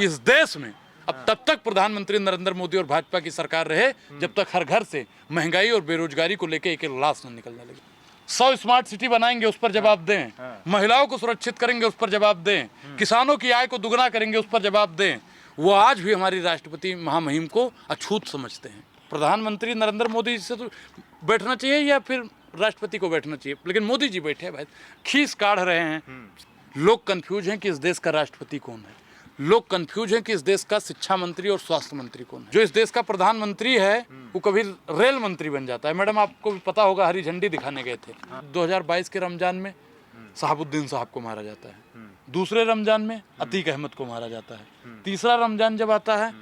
इस देश में अब तब तक प्रधानमंत्री नरेंद्र मोदी और भाजपा की सरकार रहे जब तक हर घर से महंगाई और बेरोजगारी को लेकर एक एक लाश न निकलने लगे। 100 स्मार्ट सिटी बनाएंगे, उस पर जवाब दें। महिलाओं को सुरक्षित करेंगे, उस पर जवाब दें। किसानों की आय को दुगना करेंगे, उस पर जवाब दें। वो आज भी हमारी राष्ट्रपति महामहिम को अछूत समझते हैं। प्रधानमंत्री नरेंद्र मोदी से तो बैठना चाहिए या फिर राष्ट्रपति को बैठना चाहिए, लेकिन मोदी जी बैठे हैं भाई, खीस काढ़ रहे हैं। लोग कंफ्यूज हैं कि इस देश का राष्ट्रपति कौन है। लोग कंफ्यूज हैं कि इस देश का शिक्षा मंत्री और स्वास्थ्य मंत्री कौन है। जो इस देश का प्रधानमंत्री है वो कभी रेल मंत्री बन जाता है। मैडम, आपको भी पता होगा, हरी झंडी दिखाने गए थे। 2022 के रमजान में शहाबुद्दीन साहब को मारा जाता है। दूसरे रमजान में अतीक अहमद को मारा जाता है। तीसरा रमजान जब आता है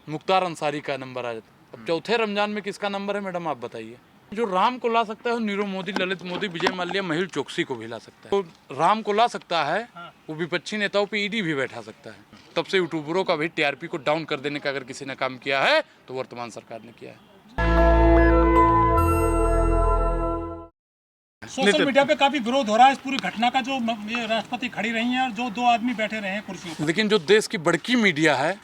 मुख्तार अंसारी का नंबर आ जाता है। अब चौथे रमजान में किसका नंबर है मैडम, आप बताइए। जो राम को ला सकता है नीरव मोदी, ललित मोदी, विजय माल्या, महिल चोकसी को भी ला सकता है। तो राम को ला सकता है, वो विपक्षी नेताओं पे ईडी भी बैठा सकता है। तब से यूट्यूबरों का भी टीआरपी को डाउन कर देने का अगर किसी ने काम किया है तो वर्तमान सरकार ने किया है। सोशल मीडिया पे काफी विरोध हो रहा है इस पूरी घटना का, जो ये राष्ट्रपति खड़ी रही हैं और जो दो आदमी बैठे रहे हैं कुर्सी पर। लेकिन जो देश की बड़की मीडिया है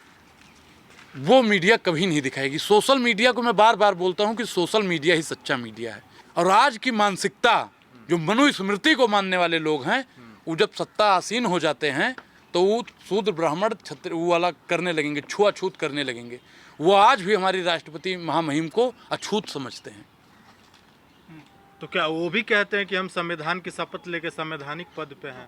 वो मीडिया कभी नहीं दिखाएगी। सोशल मीडिया को मैं बार बार बोलता हूं कि सोशल मीडिया ही सच्चा मीडिया है। और आज की मानसिकता, जो मनुस्मृति को मानने वाले लोग हैं, वो जब सत्ता आसीन हो जाते हैं तो वो शूद्र ब्राह्मण क्षत्रिय वो वाला करने लगेंगे, छुआछूत करने लगेंगे। वो आज भी हमारी राष्ट्रपति महामहिम को अछूत समझते हैं। तो क्या वो भी कहते हैं कि हम संविधान की शपथ लेके संवैधानिक पद पे हैं?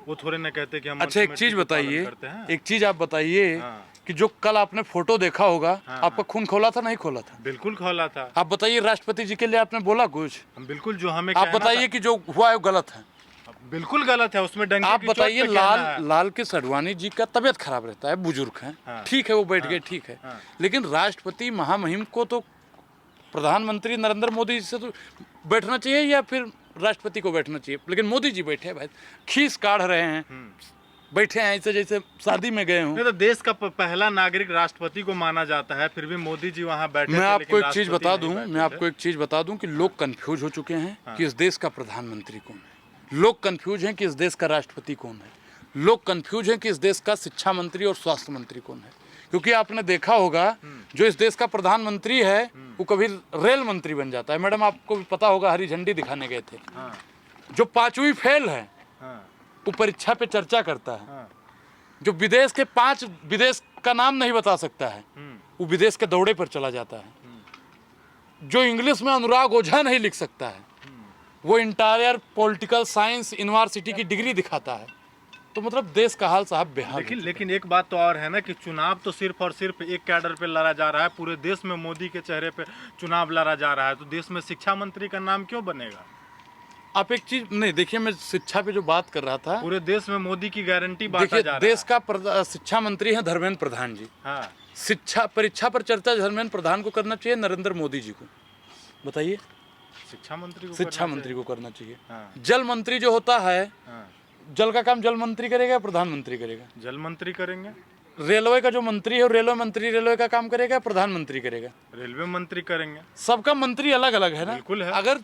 वो थोड़े ना कहते कि हम। अच्छा, एक चीज बताइए, एक चीज आप बताइए कि जो कल आपने फोटो देखा होगा, आपका खून खोला था नहीं खोला था? बिल्कुल खोला था। आप बताइए, राष्ट्रपति जी के लिए आपने बोला कुछ? बिल्कुल, जो हमें आप बताइए कि जो हुआ है वो गलत है। बिल्कुल गलत है, उसमें डंके आप की चोट बताइए, पे कहना है। लाल कृष्ण आडवाणी जी का तबीयत खराब रहता है, बुजुर्ग हैं, ठीक है, वो बैठ गए, ठीक है। लेकिन राष्ट्रपति महामहिम को तो प्रधानमंत्री नरेंद्र मोदी से तो बैठना चाहिए या फिर राष्ट्रपति को बैठना चाहिए, लेकिन मोदी जी बैठे हैं भाई, खीस काढ़ रहे हैं, बैठे हैं ऐसे जैसे शादी में गए हों। नहीं तो देश का पहला नागरिक राष्ट्रपति को माना जाता है, फिर भी मोदी जी वहाँ बैठे। मैं आपको एक चीज बता दूं कि लोग कंफ्यूज हो चुके हैं कि इस देश का प्रधानमंत्री कौन है। लोग कंफ्यूज हैं कि इस देश का राष्ट्रपति कौन है। लोग कंफ्यूज हैं कि इस देश का शिक्षा मंत्री और स्वास्थ्य मंत्री कौन है। क्योंकि आपने देखा होगा, जो इस देश का प्रधानमंत्री है वो कभी रेल मंत्री बन जाता है। मैडम, आपको भी पता होगा, हरी झंडी दिखाने गए थे। जो 5वीं फेल है वो परीक्षा पे चर्चा करता है। जो विदेश के 5 विदेश का नाम नहीं बता सकता है वो विदेश के दौरे पर चला जाता है। जो इंग्लिश में अनुराग ओझा नहीं लिख सकता है वो इंटायर पॉलिटिकल साइंस यूनिवर्सिटी की डिग्री दिखाता है। तो मतलब देश का हाल साहब बेहाल। लेकिन एक बात तो और है ना कि चुनाव तो सिर्फ और सिर्फ एक कैडर पे लड़ा जा रहा है। पूरे देश में मोदी के चेहरे पे चुनाव लड़ा जा रहा है, तो देश में शिक्षा मंत्री का नाम क्यों बनेगा? आप एक चीज नहीं देखिए, मैं शिक्षा पे जो बात कर रहा था, पूरे देश में मोदी की गारंटी बांटा जा रहा है। देश का शिक्षा मंत्री है धर्मेंद्र प्रधान जी। शिक्षा परीक्षा पर चर्चा धर्मेंद्र प्रधान को करना चाहिए, नरेंद्र मोदी जी को? बताइए। शिक्षा मंत्री को करना चाहिए। जल मंत्री जो होता है, जल का काम जल मंत्री करेगा, प्रधानमंत्री करेगा? जल मंत्री करेंगे। रेलवे का जो मंत्री है, रेलवे मंत्री रेलवे का काम करेगा, प्रधानमंत्री करेगा? रेलवे मंत्री करेंगे। सबका मंत्री अलग अलग है ना। बिल्कुल है। अगर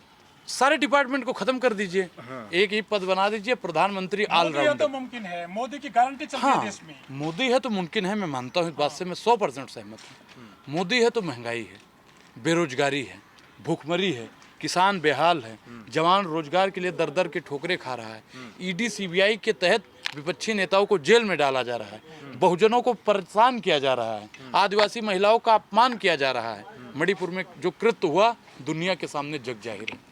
सारे डिपार्टमेंट को खत्म कर दीजिए, एक ही पद बना दीजिए, प्रधानमंत्री ऑलराउंडर। तो मुमकिन है, मोदी की गारंटी चलती है देश में। मोदी है तो मुमकिन है, मैं मानता हूँ इस बात से, मैं 100% सहमत हूँ। मोदी है तो महंगाई है, बेरोजगारी है, भूखमरी है, किसान बेहाल है, जवान रोजगार के लिए दर दर के ठोकरे खा रहा है, ईडी सीबीआई के तहत विपक्षी नेताओं को जेल में डाला जा रहा है, बहुजनों को परेशान किया जा रहा है, आदिवासी महिलाओं का अपमान किया जा रहा है। मणिपुर में जो कृत्य हुआ दुनिया के सामने जग जाहिर है।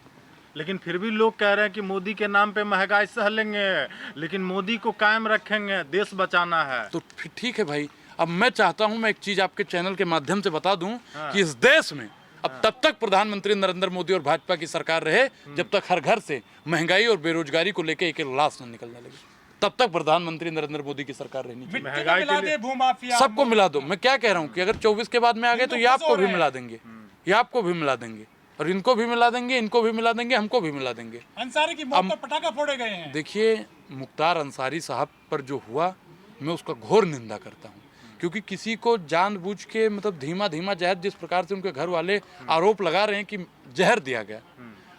लेकिन फिर भी लोग कह रहे हैं कि मोदी के नाम पे महंगाई सह लेंगे, लेकिन मोदी को कायम रखेंगे, देश बचाना है। तो फिर ठीक है भाई, अब मैं चाहता हूं, मैं एक चीज आपके चैनल के माध्यम से बता दूं कि इस देश में अब तब तक प्रधानमंत्री नरेंद्र मोदी और भाजपा की सरकार रहे जब तक हर घर से महंगाई और बेरोजगारी को लेकर एक एक लाश न निकलने लगे। तब तक प्रधानमंत्री नरेंद्र मोदी की सरकार रहनी चाहिए। महंगाई के लिए सबको मिला दो। मैं क्या कह रहा हूँ कि अगर 24 के बाद में आ गए तो ये आपको भी मिला देंगे, ये आपको भी मिला देंगे, और इनको भी मिला देंगे, इनको भी मिला देंगे, हमको भी मिला देंगे। अंसारी की मौत पर पटाखा फोड़े गए हैं। देखिए, मुख्तार अंसारी साहब पर जो हुआ, मैं उसका घोर निंदा करता हूँ। क्योंकि किसी को जानबूझ के मतलब धीमा धीमा जहर, जिस प्रकार से उनके घर वाले आरोप लगा रहे हैं कि जहर दिया गया,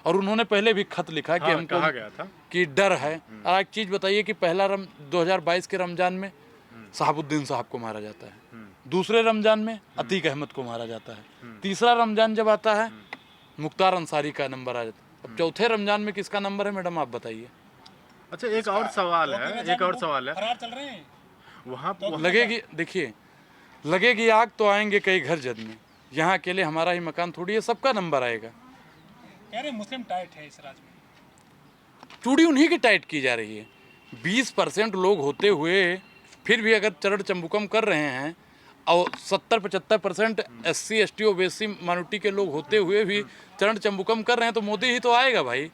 और उन्होंने पहले भी खत लिखा कि हमको कहा गया था कि डर है। और एक चीज बताइए कि पहला 2022 के रमजान में शहाबुद्दीन साहब को मारा जाता है, दूसरे रमजान में अतीक अहमद को मारा जाता है, तीसरा रमजान जब आता है मुख्तार अंसारी का नंबर आ जाता है। अब चौथे रमजान में किसका नंबर है मैडम आप बताइए। अच्छा एक और सवाल है, एक और सवाल है, फरार चल रहे हैं वहाँ लगेगी, देखिए लगेगी आग तो आएंगे कई घर जद में, यहाँ अकेले हमारा ही मकान थोड़ी है, सबका नंबर आएगा। कह रहे मुस्लिम टाइट है इस राज्य में, चूड़ी उन्हीं की टाइट की जा रही है। 20% लोग होते हुए फिर भी अगर चरण चंबुकम कर रहे हैं और 70-75% SC ST OBC माइनॉरिटी के लोग होते हुए भी चरण चंबुकम कर रहे हैं तो मोदी ही तो आएगा भाई,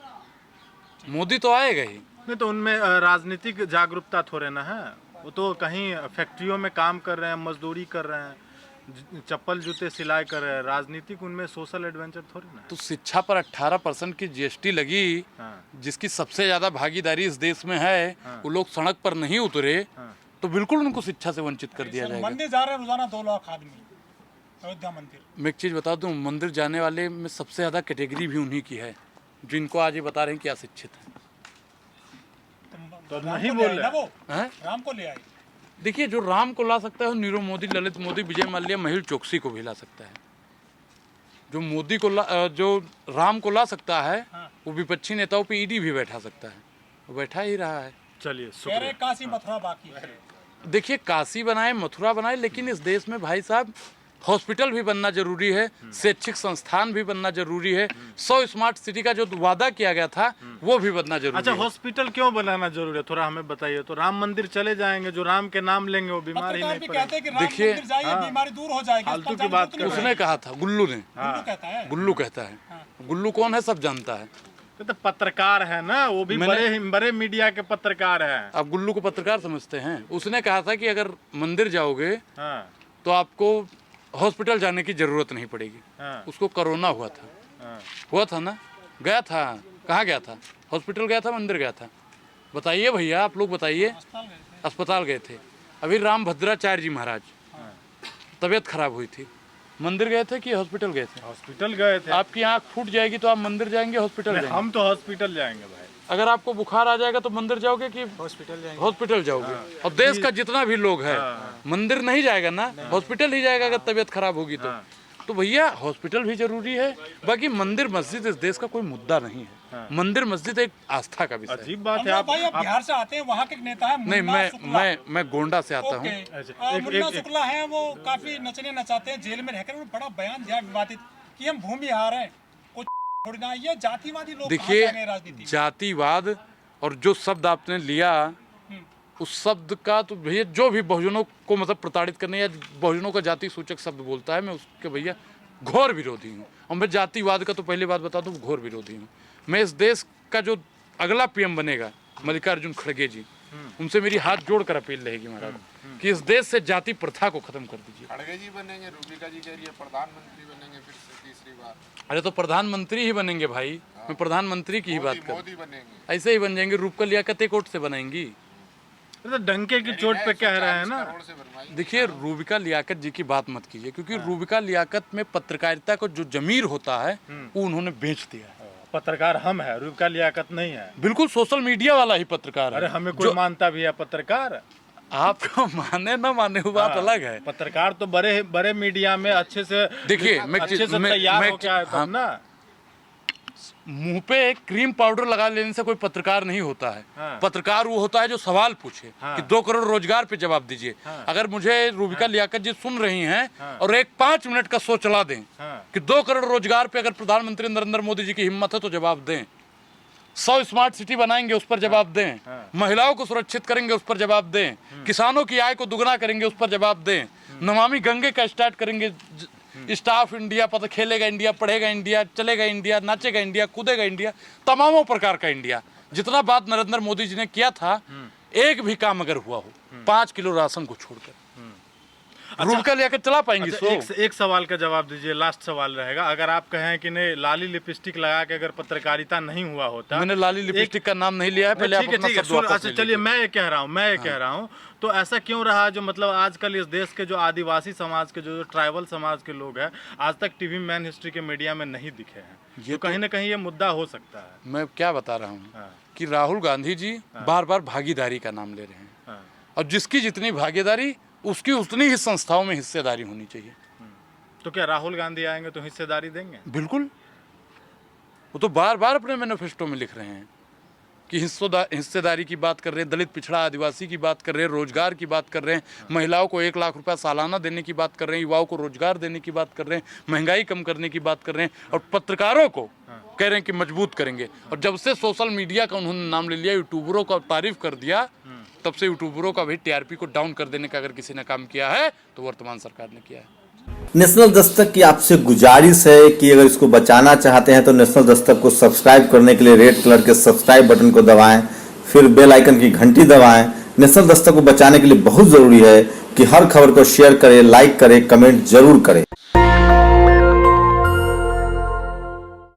मोदी तो आएगा ही। नहीं तो उनमें राजनीतिक जागरूकता थोड़े ना है, वो तो कहीं फैक्ट्रियों में काम कर रहे हैं, मजदूरी कर रहे हैं, चप्पल जूते सिलाई कर रहे हैं, राजनीतिक उनमें सोशल एडवेंचर थोड़ी ना है। तो शिक्षा पर 18% की GST लगी, जिसकी सबसे ज्यादा भागीदारी इस देश में है, वो लोग सड़क पर नहीं उतरे तो बिल्कुल उनको शिक्षा से वंचित कर दिया जाएगा। मंदिर जा रहे हैं रोजाना 2 लाख आदमी अयोध्या मंदिर। मैं एक चीज़ बता दूं, मंदिर जाने वाले में सबसे ज़्यादा कैटेगरी भी उन्हीं की है जिनको आज ये बता रहे हैं कि अशिक्षित है। तो नहीं बोल रहे वो हैं? राम को ले आए। देखिए जो राम को ला सकता है नीरव मोदी, ललित मोदी, विजय माल्या, महिल चोकसी को भी ला सकता है। जो मोदी को जो राम को ला सकता है वो विपक्षी नेताओं पे ईडी भी बैठा सकता है, वो बैठा ही रहा है। चलिए कह रहे काशी मथुरा बाकी है। देखिए काशी बनाए, मथुरा बनाए, लेकिन इस देश में भाई साहब हॉस्पिटल भी बनना जरूरी है, शैक्षिक संस्थान भी बनना जरूरी है, 100 स्मार्ट सिटी का जो वादा किया गया था वो भी बनना जरूरी अच्छा है। हॉस्पिटल क्यों बनाना जरूरी है, थोड़ा हमें बताइए। तो राम मंदिर चले जाएंगे, जो राम के नाम लेंगे वो बीमार ही नहीं भी पड़ेंगे। कहते हैं कि राम देखिए, मंदिर जाइए बीमारी दूर हो जाएगी। फालतू की बात कर रहे हैं। उसने कहा था, गुल्लू ने, गुल्लू कहता है। गुल्लू कहता है। गुल्लू कौन है सब जानता है। तो पत्रकार है ना, वो भी बड़े मीडिया के पत्रकार हैं। आप गुल्लू को पत्रकार समझते हैं। उसने कहा था कि अगर मंदिर जाओगे हाँ, तो आपको हॉस्पिटल जाने की जरूरत नहीं पड़ेगी। हाँ, उसको कोरोना हुआ था, हाँ। हुआ था ना, गया था, कहाँ गया था, हॉस्पिटल गया था, मंदिर गया था, बताइए भैया आप लोग बताइए। अस्पताल गए थे। अभी राम भद्राचार्य जी महाराज तबीयत खराब हुई थी, मंदिर गए थे कि हॉस्पिटल गए थे? हॉस्पिटल गए थे। आपकी आंख फूट जाएगी तो आप मंदिर जाएंगे हॉस्पिटल जाएंगे? हम तो हॉस्पिटल जाएंगे भाई। अगर आपको बुखार आ जाएगा तो मंदिर जाओगे कि हॉस्पिटल जाएंगे? हॉस्पिटल जाओगे। और देश का जितना भी लोग है मंदिर नहीं जाएगा ना, हॉस्पिटल ही जाएगा अगर तबीयत खराब होगी तो भैया हॉस्पिटल भी जरूरी है। बाकी मंदिर मस्जिद इस देश का कोई मुद्दा नहीं है। मंदिर मस्जिद एक आस्था का विषय है। अजीब बात है। आप बिहार से आते हैं, वहाँ के नेता है नहीं, मैं गोंडा से आता हूँ। मुन्ना शुक्ला है, वो काफी नचने नचाते हैं, जेल में रहकर बड़ा बयान दिया विवादित कि हम भूमिहार हैं, कुछ छोड़ना। ये जातिवादी लोग देखिए राजनीति। जातिवाद और जो शब्द आपने लिया उस शब्द का तो भैया जो भी बहुजनों को मतलब प्रताड़ित करने या बहुजनों का जाति सूचक शब्द बोलता है, मैं उसके भैया घोर विरोधी हूँ। और मैं जातिवाद का तो पहले बात बता दूँ, घोर विरोधी हूँ। मैं इस देश का जो अगला PM बनेगा मल्लिकार्जुन खड़गे जी, उनसे मेरी हाथ जोड़कर अपील रहेगी महाराज कि इस देश से जाति प्रथा को खत्म कर दीजिए। खड़गे जी बनेंगे, रूबिका जी कह रही है प्रधानमंत्री बनेंगे फिर से तीसरी बार। अरे तो प्रधानमंत्री ही बनेंगे भाई, मैं प्रधानमंत्री की ही बात कर, मोदी बनेंगे, ऐसे ही बन जाएंगे। रूपका लियाकत एक वोट से बनाएंगी। तो डंके की चोट पे कह रहे हैं ना। करोड़ से बनवाई। देखिए रूबिका लियाकत जी की बात मत कीजिए, क्योंकि रूबिका लियाकत में पत्रकारिता को जो जमीर होता है वो उन्होंने बेच दिया है। पत्रकार हम है, रूबिका लियाकत नहीं है। बिल्कुल सोशल मीडिया वाला ही पत्रकार है। अरे हमें कोई मानता भी है पत्रकार। आपको माने ना माने वो बात अलग है। पत्रकार तो बड़े मीडिया में अच्छे से देखिए अच्छे से तैयार हो क्या है तब ना। मुंह पे क्रीम पाउडर लगा लेने से कोई पत्रकार नहीं होता है। हाँ। पत्रकार वो होता है जो सवाल पूछे कि 2 करोड़ रोजगार पे जवाब दीजिए। अगर मुझे रूबिका लियाकत जी सुन रही हैं और एक 5 मिनट का शो चला दें कि 2 करोड़ रोजगार पे अगर प्रधानमंत्री नरेंद्र मोदी जी की हिम्मत है तो जवाब दें। 100 स्मार्ट सिटी बनाएंगे उस पर जवाब दें। महिलाओं को सुरक्षित करेंगे उस पर जवाब दें। किसानों की आय को दुगना करेंगे उस पर जवाब दें। नमामि गंगे का स्टार्ट करेंगे। स्टाफ इंडिया, पता खेलेगा इंडिया, पढ़ेगा इंडिया, चलेगा इंडिया, नाचेगा इंडिया, कूदेगा इंडिया, तमामों प्रकार का इंडिया। जितना बात नरेंद्र मोदी जी ने किया था, एक भी काम अगर हुआ हो 5 किलो राशन को छोड़कर, रूबिका लेकर चला पाएंगी। अच्छा, एक सवाल का जवाब दीजिए, लास्ट सवाल रहेगा। अगर आप कहें कि नहीं लाली लिपस्टिक लगा के अगर पत्रकारिता नहीं हुआ होता। मैंने लाली लिपस्टिक का नाम नहीं लिया है, पहले आप अपना शब्द वापस अच्छा चलिए, मैं ये कह रहा हूँ तो ऐसा क्यों रहा जो मतलब आजकल इस देश के जो आदिवासी समाज के जो ट्राइबल समाज के लोग हैं आज तक टीवी मैन हिस्ट्री के मीडिया में नहीं दिखे हैं? ये कहीं ना कहीं ये मुद्दा हो सकता है। मैं क्या बता रहा हूँ कि राहुल गांधी जी बार बार भागीदारी का नाम ले रहे हैं। और जिसकी जितनी भागीदारी उसकी उतनी ही संस्थाओं में हिस्सेदारी होनी चाहिए। तो क्या राहुल गांधी आएंगे तो हिस्सेदारी देंगे? बिल्कुल, वो तो बार बार अपने मैनिफेस्टो में लिख रहे हैं कि हिस्सेदारी की बात कर रहे हैं, दलित पिछड़ा आदिवासी की बात कर रहे हैं, रोजगार की बात कर रहे हैं, महिलाओं को 1 लाख रुपया सालाना देने की बात कर रहे हैं, युवाओं को रोजगार देने की बात कर रहे हैं, महंगाई कम करने की बात कर रहे हैं, और पत्रकारों को कह रहे हैं कि मजबूत करेंगे। और जब से सोशल मीडिया का उन्होंने नाम ले लिया, यूट्यूबरों का तारीफ कर दिया, तब से यूट्यूबरों का भी टीआरपी को डाउन कर देने का अगर किसी ने काम किया है तो वर्तमान सरकार ने किया है। नेशनल दस्तक की आपसे गुजारिश है कि अगर इसको बचाना चाहते हैं तो नेशनल दस्तक को सब्सक्राइब करने के लिए रेड कलर के सब्सक्राइब बटन को दबाएं, फिर बेल आइकन की घंटी दबाएं। नेशनल दस्तक को बचाने के लिए बहुत जरूरी है कि हर खबर को शेयर करें, लाइक करें, कमेंट जरूर करें।